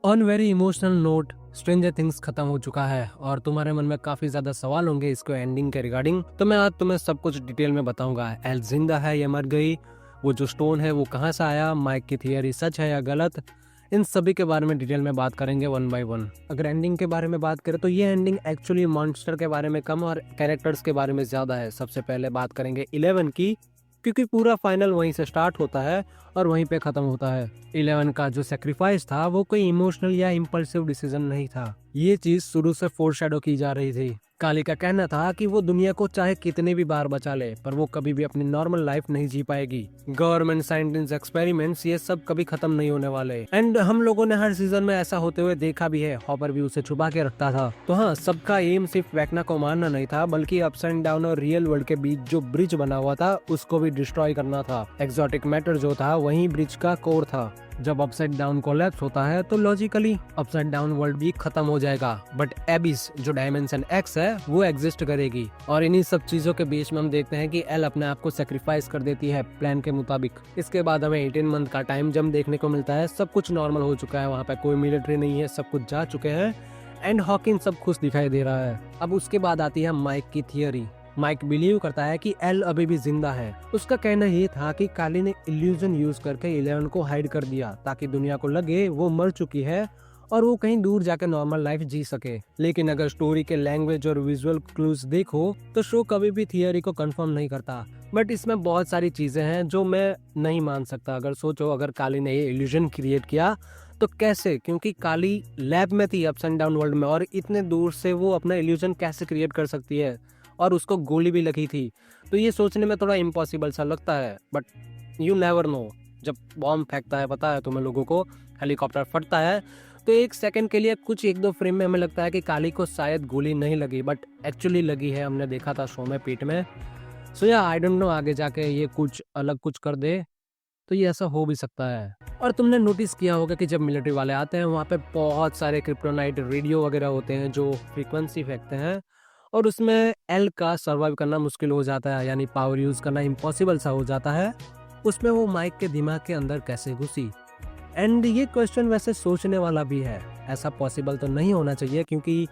On very emotional note, stranger things खत्म हो चुका है और तुम्हारे मन में काफी ज्यादा सवाल होंगे इसको एंडिंग के रिगार्डिंग। तो मैं आज तुम्हें सब कुछ डिटेल में बताऊंगा। एल जिंदा है या मर गई, वो जो स्टोन है वो कहाँ से आया, माइक की थियरी सच है या गलत, इन सभी के बारे में डिटेल में बात करेंगे वन बाय वन। अगर एंडिंग के बारे में बात करें तो ये एंडिंग एक्चुअली मॉन्स्टर के बारे में कम और कैरेक्टर्स के बारे में ज्यादा है। सबसे पहले बात करेंगे 11 की, क्योंकि पूरा फाइनल वहीं से स्टार्ट होता है और वहीं पे खत्म होता है। 11 का जो सेक्रीफाइस था वो कोई इमोशनल या इम्पल्सिव डिसीजन नहीं था। ये चीज शुरू से फोरशैडो की जा रही थी। काली का कहना था कि वो दुनिया को चाहे कितने भी बार बचा ले पर वो कभी भी अपनी नॉर्मल लाइफ नहीं जी पाएगी। गवर्नमेंट साइंटिस्ट एक्सपेरिमेंट्स ये सब कभी खत्म नहीं होने वाले। एंड हम लोगों ने हर सीजन में ऐसा होते हुए देखा भी है। हॉपर भी उसे छुपा के रखता था। तो हाँ, सबका एम सिर्फ वेक्ना को मारना नहीं था, बल्कि अप्स एंड डाउन और रियल वर्ल्ड के बीच जो ब्रिज बना हुआ था उसको भी डिस्ट्रॉय करना था। एक्सोटिक मैटर जो था वही ब्रिज का कोर था। जब अपसाइड डाउन कोलैप्स होता है तो लॉजिकली अपसाइड डाउन वर्ल्ड भी खत्म हो जाएगा, बट एबिस जो डायमेंशन एक्स है वो एग्जिस्ट करेगी। और इन्हीं सब चीजों के बीच में हम देखते हैं कि एल अपने आप को सेक्रीफाइस कर देती है प्लान के मुताबिक। इसके बाद हमें 18 मंथ का टाइम जंप देखने को मिलता है। सब कुछ नॉर्मल हो चुका है, वहाँ पे कोई मिलिट्री नहीं है, सब कुछ जा चुके हैं एंड हॉकिन सब खुश दिखाई दे रहा है। अब उसके बाद आती है माइक की थियरी। माइक बिलीव करता है कि एल अभी भी जिंदा है। उसका कहना ये था कि काली ने इल्यूजन यूज करके 11 को हाइड कर दिया ताकि दुनिया को लगे वो मर चुकी है और वो कहीं दूर जाकर नॉर्मल लाइफ जी सके। लेकिन अगर स्टोरी के लैंग्वेज और विजुअल क्लूज देखो तो शो कभी भी थियरी को कंफर्म नहीं करता। बट इसमें बहुत सारी चीजें हैं जो मैं नहीं मान सकता। अगर सोचो, अगर काली ने ये इल्यूजन क्रिएट किया तो कैसे, क्योंकि काली लैब में थी अप्स एंड डाउन वर्ल्ड में, और इतने दूर से वो अपना इल्यूजन कैसे क्रिएट कर सकती है, और उसको गोली भी लगी थी। तो ये सोचने में थोड़ा इम्पॉसिबल सा लगता है। बट यू नेवर नो, जब बॉम्ब फेंकता है, पता है तुम्हें लोगों को, हेलीकॉप्टर फटता है तो एक सेकंड के लिए कुछ एक दो फ्रेम में हमें लगता है कि काली को शायद गोली नहीं लगी, बट एक्चुअली लगी है। हमने देखा था शो में पीठ में। सो या आई डोंट नो, आगे जाके ये कुछ अलग कुछ कर दे तो ये ऐसा हो भी सकता है। और तुमने नोटिस किया होगा कि जब मिलिट्री वाले आते हैं वहाँ पे बहुत सारे क्रिप्टोनाइट रेडियो वगैरह होते हैं जो फ्रीक्वेंसी फेंकते हैं, और उसमें एल का सर्वाइव करना मुश्किल हो जाता है, यानी पावर यूज करना इम्पॉसिबल सा हो जाता है। उसमें वो माइक के दिमाग के अंदर कैसे घुसी? एंड ये क्वेश्चन वैसे सोचने वाला भी है। ऐसा पॉसिबल तो नहीं होना चाहिए, क्योंकि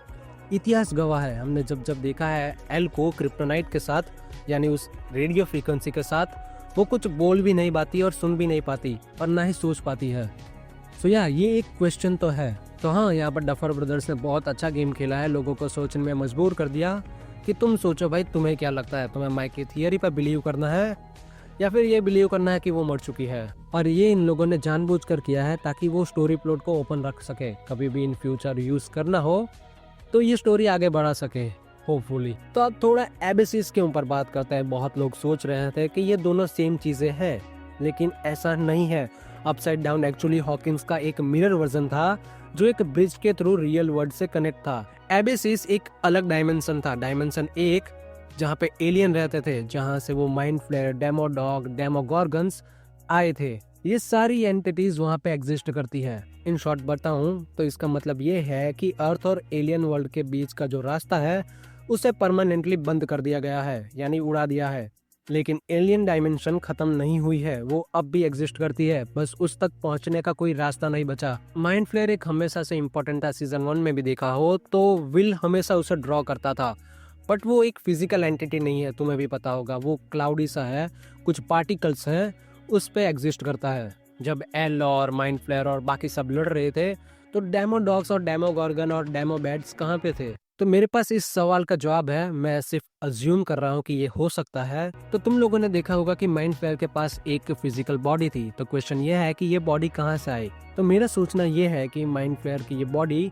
इतिहास गवाह है, हमने जब जब देखा है एल को क्रिप्टोनाइट के साथ, यानी उस रेडियो फ्रीक्वेंसी के साथ, वो कुछ बोल भी नहीं पाती और सुन भी नहीं पाती और ना ही सोच पाती है। सो या ये एक क्वेश्चन तो है। तो हाँ, यहाँ पर डफर ब्रदर्स ने बहुत अच्छा गेम खेला है, लोगों को सोचने में मजबूर कर दिया कि तुम सोचो भाई, तुम्हें क्या लगता है, तुम्हें माइक की थियरी पर बिलीव करना है या फिर ये बिलीव करना है कि वो मर चुकी है। और ये इन लोगों ने जानबूझकर किया है ताकि वो स्टोरी प्लॉट को ओपन रख सके, कभी भी इन फ्यूचर यूज करना हो तो ये स्टोरी आगे बढ़ा सके होपफुली। तो अब थोड़ा एबिसिस के ऊपर बात करते हैं। बहुत लोग सोच रहे थे कि ये दोनों सेम चीजें हैं, लेकिन ऐसा नहीं है। अपसाइड डाउन एक्चुअली हॉकिंस का एक मिरर वर्जन था जो एक ब्रिज के थ्रू रियल वर्ल्ड से कनेक्ट था। एबिसिस एक अलग डायमेंशन था, डायमेंशन 1, जहाँ पे एलियन रहते थे, जहाँ से वो माइंड फ्लेयर, डेमोडॉग, डेमोगॉर्गन्स आए थे। ये सारी एंटिटीज वहाँ पे एग्जिस्ट करती है। इन शॉर्ट बताऊं तो इसका मतलब ये है कि अर्थ और एलियन वर्ल्ड के बीच का जो रास्ता है उसे परमानेंटली बंद कर दिया गया है, यानी उड़ा दिया है। लेकिन एलियन डायमेंशन खत्म नहीं हुई है, वो अब भी एग्जिस्ट करती है, बस उस तक पहुंचने का कोई रास्ता नहीं बचा। माइंड फ्लेयर एक हमेशा से इम्पोर्टेंट था। सीजन 1 में भी देखा हो तो विल हमेशा उसे ड्रॉ करता था, बट वो एक फिजिकल एंटिटी नहीं है, तुम्हें भी पता होगा। वो क्लाउडी सा है, कुछ पार्टिकल्स हैं, उस पे एग्जिस्ट करता है। जब एल और माइंड फ्लेयर और बाकी सब लड़ रहे थे तो डेमोडॉग्स और डेमोगॉर्गन और डेमोबैट्स कहाँ पे थे? तो मेरे पास इस सवाल का जवाब है, मैं सिर्फ अज्यूम कर रहा हूँ कि ये हो सकता है। तो तुम लोगों ने देखा होगा कि माइंड फ्लेयर के पास एक फिजिकल बॉडी थी, तो क्वेश्चन ये है कि ये बॉडी कहाँ से आई? तो मेरा सोचना ये है कि माइंड फ्लेयर की ये बॉडी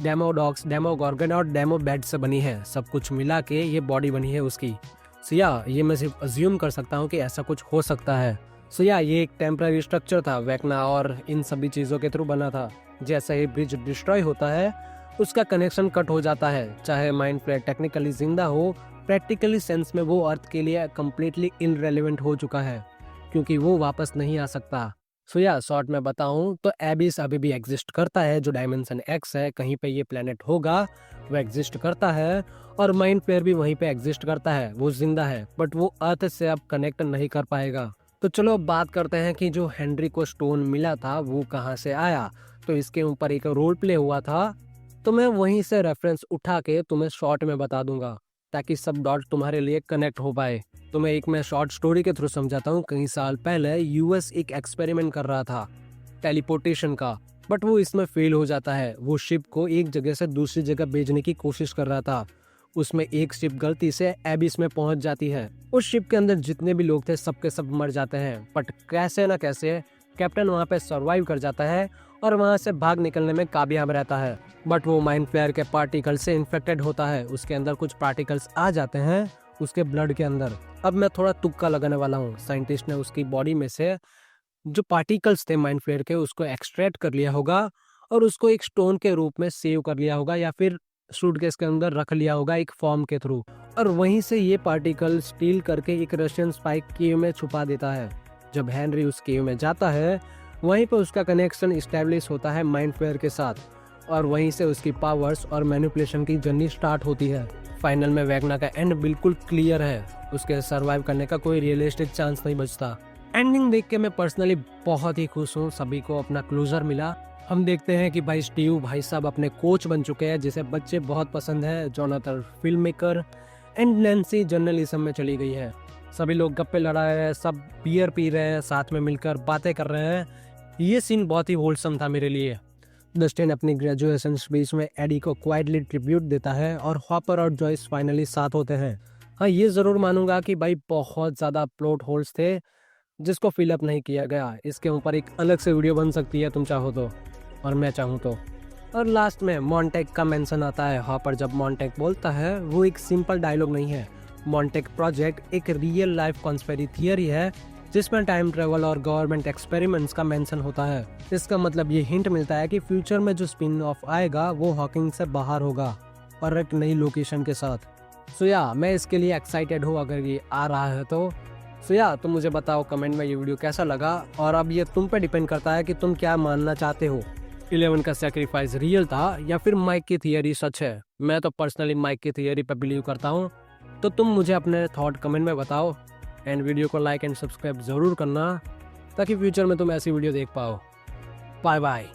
डेमोडॉग्स, डेमोगॉर्गन और डेमोबैट से बनी है। सब कुछ मिला के ये बॉडी बनी है उसकी। सो या ये मैं सिर्फ अज्यूम कर सकता हूँ कि ऐसा कुछ हो सकता है। सो या ये एक टेम्पररी स्ट्रक्चर था, वेक्ना और इन सभी चीजों के थ्रू बना था। जैसे ही ब्रिज डिस्ट्रॉय होता है उसका कनेक्शन कट हो जाता है। चाहे माइंड फ्लेयर टेक्निकली जिंदा हो, प्रैक्टिकली सेंस में वो अर्थ के लिए कम्प्लीटली इनरेलेवेंट हो चुका है, क्योंकि वो वापस नहीं आ सकता। सो या शॉर्ट में बताऊं तो एबिस अभी भी एग्जिस्ट करता है, जो डायमेंशन एक्स है, कहीं पे ये प्लेनेट होगा, वो एग्जिस्ट करता है। और माइंड फ्लेयर भी वहीं पे एग्जिस्ट करता है, वो जिंदा है, बट वो अर्थ से अब कनेक्ट नहीं कर पाएगा। तो चलो अब बात करते हैं कि जो हेनरी को स्टोन मिला था वो कहाँ से आया। तो इसके ऊपर एक रोल प्ले हुआ था, तो मैं वहीं से रेफरेंस उठा के तुम्हें शॉर्ट में बता दूंगा ताकि सब डॉट तुम्हारे लिए कनेक्ट हो पाए। तुम्हें एक मैं शॉर्ट स्टोरी के थ्रू समझाता हूँ। कई साल पहले यूएस एक एक्सपेरिमेंट कर रहा था टेलीपोर्टेशन का, बट वो इसमें फेल हो जाता है। वो शिप को एक जगह से दूसरी जगह भेजने की कोशिश कर रहा था। उसमें एक शिप गलती से एबिस में पहुंच जाती है। उस शिप के अंदर जितने भी लोग थे सबके सब मर जाते हैं, बट कैसे ना कैसे कैप्टन वहां पे सरवाइव कर जाता है और वहां से भाग निकलने में कामयाब रहता है। बट वो माइंड फ्लेयर के पार्टिकल से इन्फेक्टेड होता है। उसके अंदर कुछ पार्टिकल्स आ जाते हैं उसके ब्लड के अंदर। अब मैं थोड़ा तुक्का लगाने वाला हूँ। साइंटिस्ट ने उसकी बॉडी में से जो पार्टिकल्स थे माइंड फ्लेयर के उसको एक्सट्रैक्ट कर लिया होगा और उसको एक स्टोन के रूप में सेव कर लिया होगा या फिर सूटकेस के अंदर रख लिया होगा एक फॉर्म के थ्रू। और वहीं से ये पार्टिकल स्टील करके एक रशियन स्पाई केव में छुपा देता है। जब हेनरी उस केव में जाता है वहीं पर उसका कनेक्शन इस्टेब्लिश होता है माइंड फ्लेयर के साथ और वहीं से उसकी पावर्स और मैनिपुलेशन की जर्नी स्टार्ट होती है। फाइनल में वेगना का एंड बिल्कुल क्लियर है। उसके सरवाइव करने का कोई रियलिस्टिक चांस नहीं बचता। एंडिंग देख के मैं पर्सनली बहुत ही खुश हूँ। सभी को अपना क्लोजर मिला। हम देखते हैं कि भाई स्टीव भाई साहब अपने कोच बन चुके हैं जिसे बच्चे बहुत पसंद है। Jonathan film maker and Nancy journalism में चली गई है। सभी लोग गप्पे लड़ा रहे हैं, सब बियर पी रहे हैं, साथ में मिलकर बातें कर रहे हैं। ये सीन बहुत ही होलसम था मेरे लिए। डस्टिन अपनी ग्रेजुएशन स्पीच में एडी को क्वाइटली ट्रिब्यूट देता है और हॉपर और जॉयस फाइनली साथ होते हैं। हाँ, ये जरूर मानूंगा कि भाई बहुत ज्यादा प्लॉट होल्स थे जिसको फिलअप नहीं किया गया। इसके ऊपर एक अलग से वीडियो बन सकती है तुम चाहो तो और मैं चाहूँ तो। और लास्ट में मॉन्टेक का मेंशन आता है। हॉपर जब मॉन्टेक बोलता है वो एक सिंपल डायलॉग नहीं है। मॉन्टेक प्रोजेक्ट एक रियल लाइफ कॉन्स्पिरेसी थियरी है जिसमें टाइम ट्रेवल और गवर्नमेंट एक्सपेरिमेंट्स का मेंशन होता है। इसका मतलब ये हिंट मिलता है कि फ्यूचर में जो स्पिन ऑफ आएगा वो हॉकिंग से बाहर होगा और एक नई लोकेशन के साथ। सो या मैं इसके लिए एक्साइटेड हूँ अगर ये आ रहा है तो। सो या तुम मुझे बताओ कमेंट में ये वीडियो कैसा लगा और अब ये तुम पे डिपेंड करता है कि तुम क्या मानना चाहते हो। 11 का सैक्रिफाइस रियल था या फिर माइक की थियरी सच है। मैं तो पर्सनली माइक की थियरी पे बिलीव करता हूँ। तो तुम मुझे अपने थॉट कमेंट में बताओ एंड वीडियो को लाइक एंड सब्सक्राइब जरूर करना ताकि फ्यूचर में तुम ऐसी वीडियो देख पाओ। Bye bye.